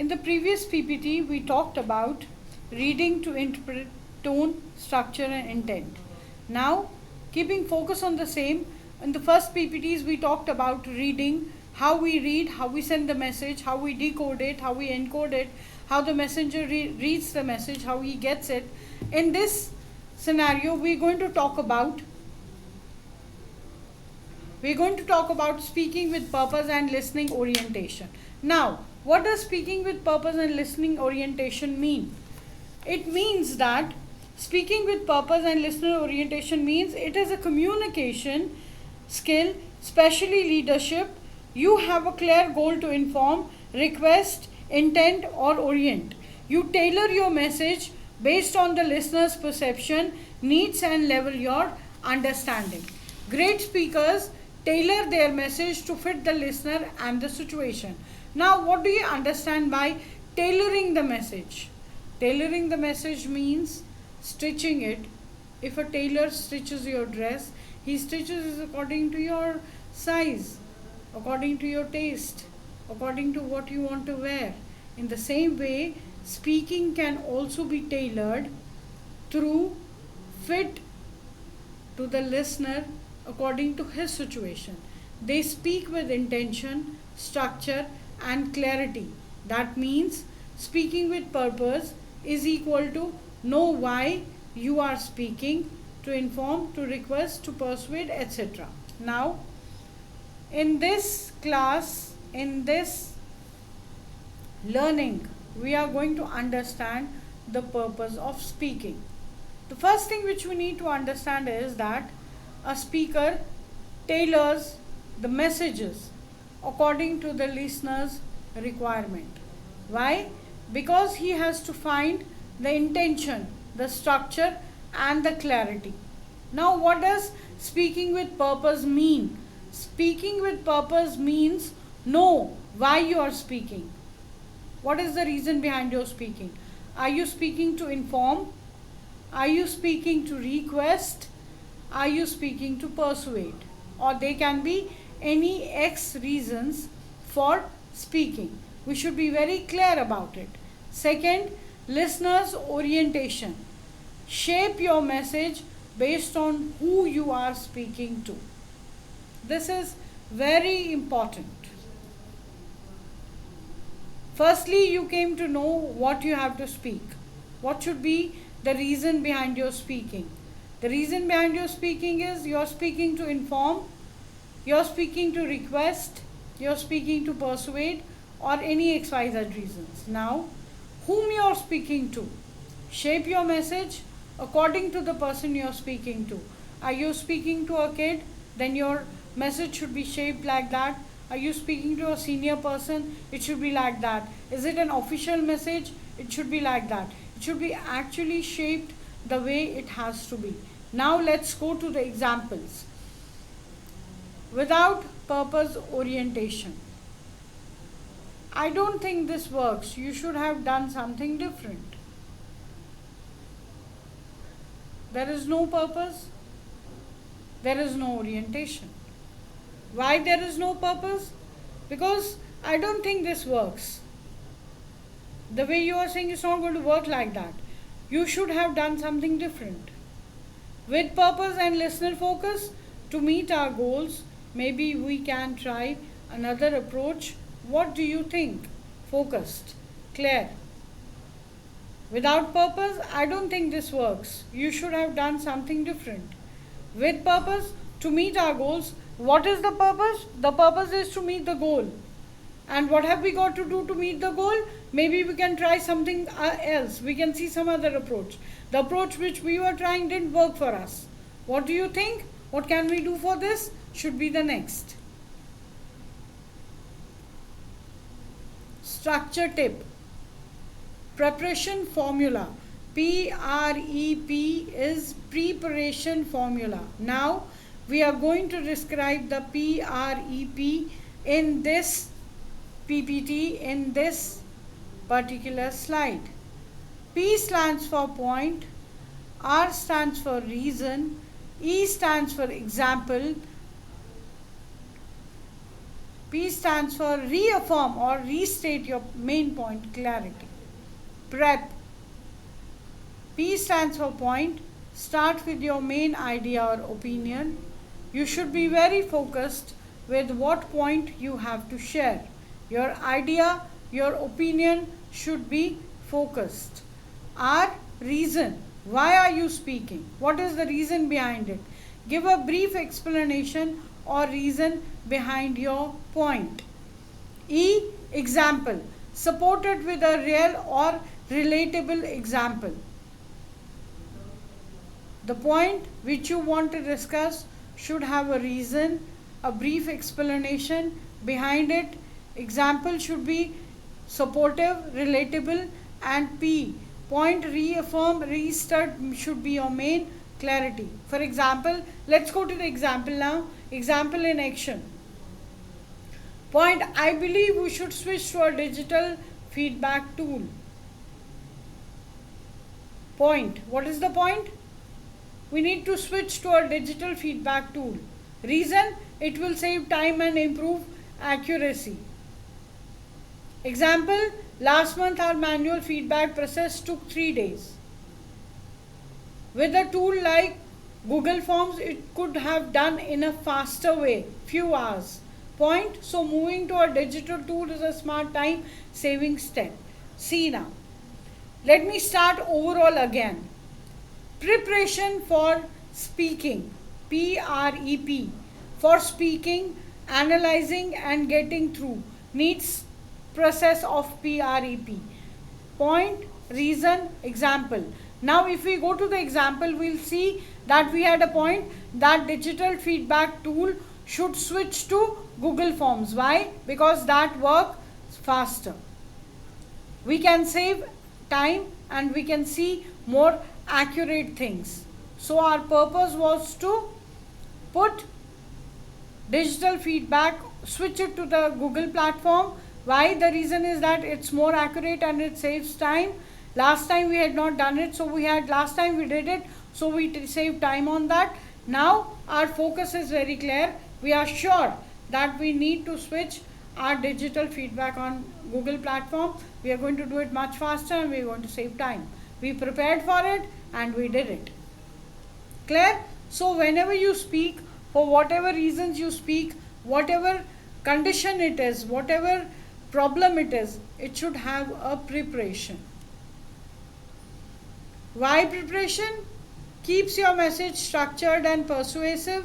In the previous PPT, we talked about reading to interpret tone, structure, and intent. Now, keeping focus on the same, in the first PPTs, we talked about reading, how we read, how we send the message, how we decode it, how we encode it, how the messenger reads the message, how he gets it. In this scenario, we're going to talk about speaking with purpose and listening orientation. Now, what does speaking with purpose and listening orientation mean? It means that speaking with purpose and listener orientation means it is a communication skill, especially leadership. You have a clear goal to inform, request, intent, or orient. You tailor your message based on the listener's perception, needs, and level your understanding. Great speakers tailor their message to fit the listener and the situation. Now, what do you understand by tailoring the message? Tailoring the message means stitching it. If a tailor stitches your dress, he stitches it according to your size, according to your taste, according to what you want to wear. In the same way, speaking can also be tailored through fit to the listener according to his situation. They speak with intention, structure, and clarity. That means speaking with purpose is equal to know why you are speaking, to inform, to request, to persuade, etc. Now, in this class, in this learning, we are going to understand the purpose of speaking. The first thing which we need to understand is that a speaker tailors the messages according to the listener's requirement. Why? Because he has to find the intention, the structure, and the clarity. Now, what does speaking with purpose mean? Speaking with purpose means know why you are speaking. What is the reason behind your speaking? Are you speaking to inform? Are you speaking to request? Are you speaking to persuade? Or they can be any X reasons for speaking. We should be very clear about it. Second, listener's orientation. Shape your message based on who you are speaking to. This is very important. Firstly, you came to know what you have to speak. What should be the reason behind your speaking? The reason behind your speaking is you are speaking to inform, you are speaking to request, you are speaking to persuade, or any XYZ reasons. Now, whom you are speaking to? Shape your message according to the person you are speaking to. Are you speaking to a kid? Then your message should be shaped like that. Are you speaking to a senior person? It should be like that. Is it an official message? It should be like that. It should be actually shaped the way it has to be. Now let's go to the examples. Without purpose orientation. I don't think this works. You should have done something different. There is no purpose. There is no orientation. Why there is no purpose? Because I don't think this works. The way you are saying it's not going to work like that. You should have done something different. With purpose and listener focus, to meet our goals, maybe we can try another approach. What do you think? Focused, clear. Without purpose, I don't think this works. You should have done something different. With purpose, to meet our goals, what is the purpose? The purpose is to meet the goal. And what have we got to do to meet the goal? Maybe we can try something else. We can see some other approach. The approach which we were trying didn't work for us. What do you think? What can we do for this? Should be the next. Structure tip. Preparation formula. PREP is preparation formula. Now we are going to describe the PREP in this PPT, in this particular slide. P stands for point, R stands for reason, E stands for example, P stands for reaffirm or restate your main point, clarity. Prep. P stands for point. Start with your main idea or opinion. You should be very focused with what point you have to share. Your idea, your opinion should be focused. R, reason. Why are you speaking? What is the reason behind it? Give a brief explanation or reason behind your point. E, example. Support it with a real or relatable example. The point which you want to discuss should have a reason, a brief explanation behind it. Example should be supportive, relatable, and P, point, reaffirm, restart should be your main, clarity. For example, let's go to the example now. Example in action. Point, I believe we should switch to a digital feedback tool. Point, what is the point? We need to switch to a digital feedback tool. Reason, it will save time and improve accuracy. Example, last month our manual feedback process took 3 days. With a tool like Google Forms, it could have done in a faster way, few hours. Point, so moving to a digital tool is a smart time saving step. See now. Let me start overall again. Preparation for speaking, PREP, for speaking, analyzing and getting through, needs process of PREP. Point, reason, example. Now if we go to the example, we'll see that we had a point that digital feedback tool should switch to Google Forms. Why? Because that works faster. We can save time and we can see more accurate things. So our purpose was to put digital feedback, switch it to the Google platform. Why? The reason is that it's more accurate and it saves time. Last time we had not done it, so last time we did it, so we saved time on that. Now our focus is very clear. We are sure that we need to switch our digital feedback on Google platform. We are going to do it much faster and we are going to save time. We prepared for it and we did it. Clear? So whenever you speak, for whatever reasons you speak, whatever condition it is, whatever problem it is, it should have a preparation. Why preparation? Keeps your message structured and persuasive.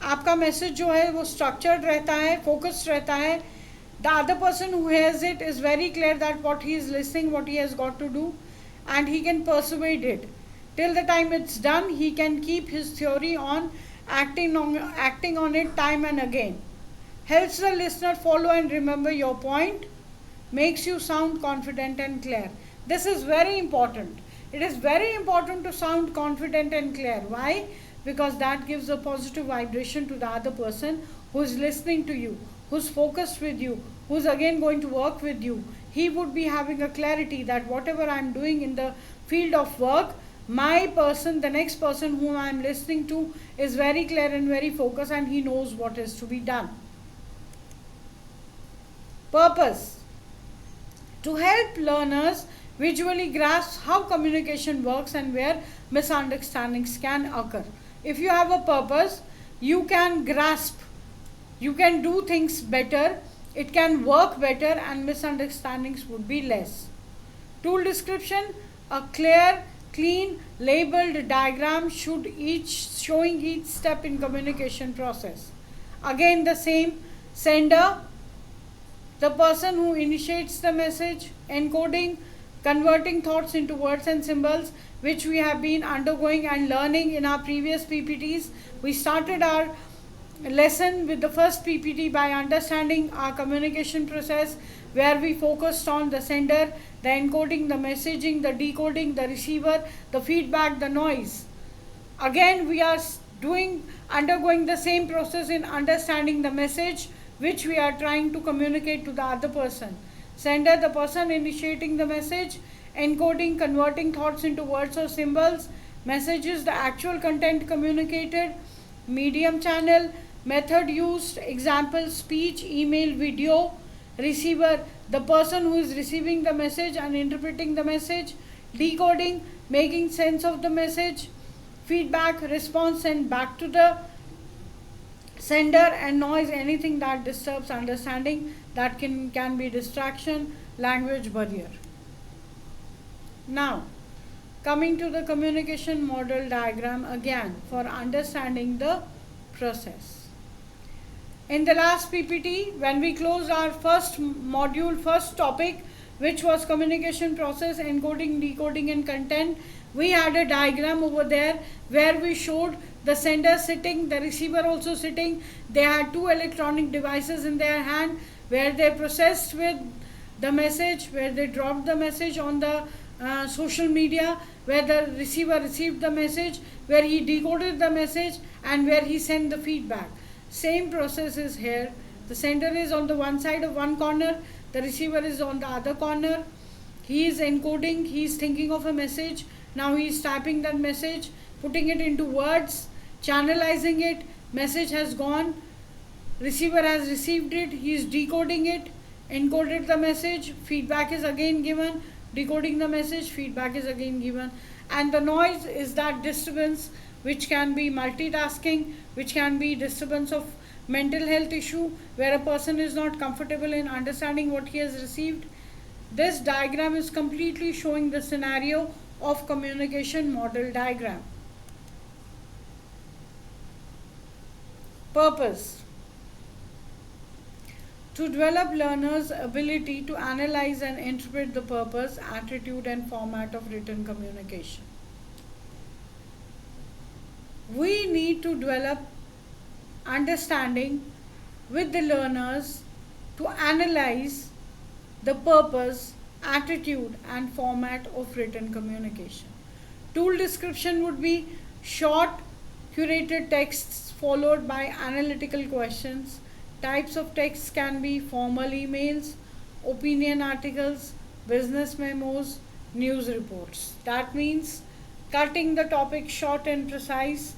आपका message जो है वो structured रहता है, focused रहता है. The other person who hears it is very clear that what he is listening, what he has got to do, and he can persuade it. Till the time it's done, he can keep his theory on acting on it time and again. Helps the listener follow and remember your point. Makes you sound confident and clear. This is very important. It is very important to sound confident and clear. Why? Because that gives a positive vibration to the other person who is listening to you, who's focused with you, who's again going to work with you. He would be having a clarity that whatever I'm doing in the field of work, my person, the next person whom I'm listening to is very clear and very focused and he knows what is to be done. Purpose. To help learners visually grasp how communication works and where misunderstandings can occur. If you have a purpose, you can grasp, you can do things better, it can work better and misunderstandings would be less. Tool description, a clear, clean, labeled diagram showing each step in communication process. Again the same, sender, the person who initiates the message, encoding, converting thoughts into words and symbols, which we have been undergoing and learning in our previous PPTs. We started our lesson with the first PPT by understanding our communication process, where we focused on the sender, the encoding, the messaging, the decoding, the receiver, the feedback, the noise. Again, we are undergoing the same process in understanding the message which we are trying to communicate to the other person. Sender, the person initiating the message, encoding, converting thoughts into words or symbols, messages, the actual content communicated, medium channel, Method used, example, speech, email, video. Receiver, the person who is receiving the message and interpreting the message. Decoding, making sense of the message. Feedback, response sent back to the sender. And noise, anything that disturbs understanding, that can be distraction, language barrier. Now, coming to the communication model diagram again for understanding the process. In the last PPT, when we closed our first module, first topic, which was communication process, encoding, decoding and content, we had a diagram over there where we showed the sender sitting, the receiver also sitting. They had two electronic devices in their hand where they processed with the message, where they dropped the message on the social media, where the receiver received the message, where he decoded the message and where he sent the feedback. Same process is here. The sender is on the one side of one corner, the receiver is on the other corner. He is encoding, he is thinking of a message. Now he is typing that message, putting it into words, channelizing it. Message has gone, receiver has received it, he is decoding it, encoded the message, feedback is again given, decoding the message, feedback is again given. And the noise is that disturbance which can be multitasking, which can be disturbance of mental health issue where a person is not comfortable in understanding what he has received. This diagram is completely showing the scenario of communication model diagram. Purpose: to develop learners' ability to analyze and interpret the purpose, attitude and format of written communication. We need to develop understanding with the learners to analyze the purpose, attitude and format of written communication. Tool description would be short curated texts followed by analytical questions. Types of texts can be formal emails, opinion articles, business memos, news reports. That means cutting the topic short and precise,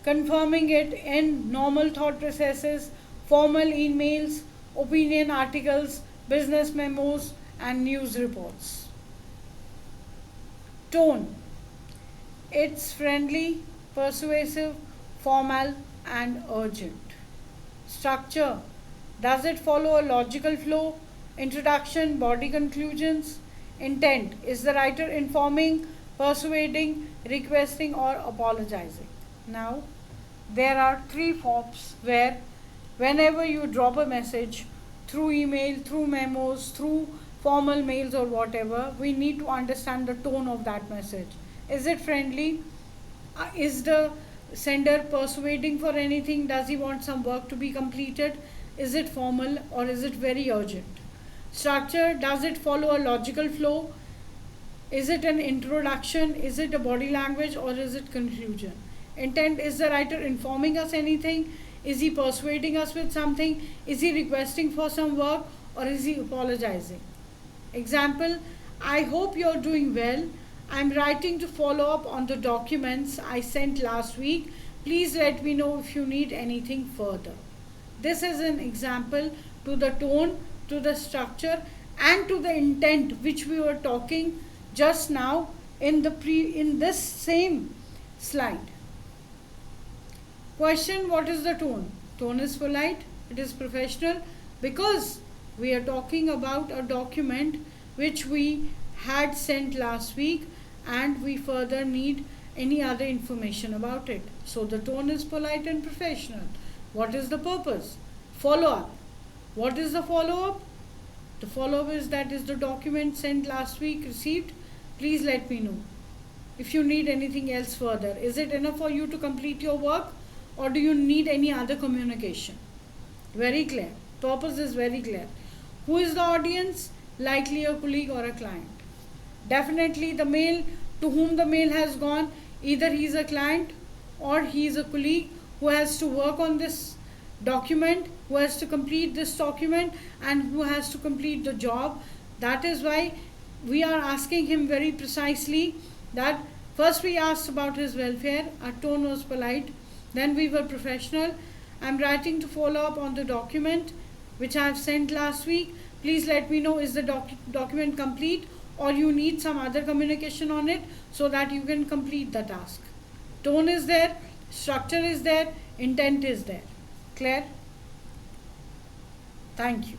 confirming it in normal thought processes, formal emails, opinion articles, business memos and news reports. Tone: it's friendly, persuasive, formal and urgent. Structure: does it follow a logical flow? Introduction, body conclusions. Intent: is the writer informing, persuading, requesting or apologizing? Now, there are three forms where whenever you drop a message through email, through memos, through formal mails or whatever, we need to understand the tone of that message. Is it friendly? Is the sender persuading for anything? Does he want some work to be completed? Is it formal or is it very urgent? Structure: does it follow a logical flow? Is it an introduction? Is it a body language or is it conclusion? Intent: is the writer informing us anything? Is he persuading us with something? Is he requesting for some work or is he apologizing? Example: I hope you're doing well. I'm writing to follow up on the documents I sent last week. Please let me know if you need anything further. This is an example to the tone, to the structure and to the intent which we were talking just now in this same slide. Question: what is the tone? Tone is polite, it is professional, because we are talking about a document which we had sent last week and we further need any other information about it. So the tone is polite and professional. What is the purpose? Follow up. What is the follow up? The follow up is that is the document sent last week received. Please let me know if you need anything else further. Is it enough for you to complete your work or do you need any other communication? Very clear. Purpose is very clear. Who is the audience? Likely a colleague or a client. Definitely the mail to whom the mail has gone, either he is a client or he is a colleague who has to work on this document, who has to complete this document and who has to complete the job. That is why we are asking him very precisely that first we asked about his welfare, our tone was polite, then we were professional. I'm writing to follow up on the document which I have sent last week. Please let me know, is the document complete, or you need some other communication on it so that you can complete the task. Tone is there, structure is there, intent is there. Clear? Thank you.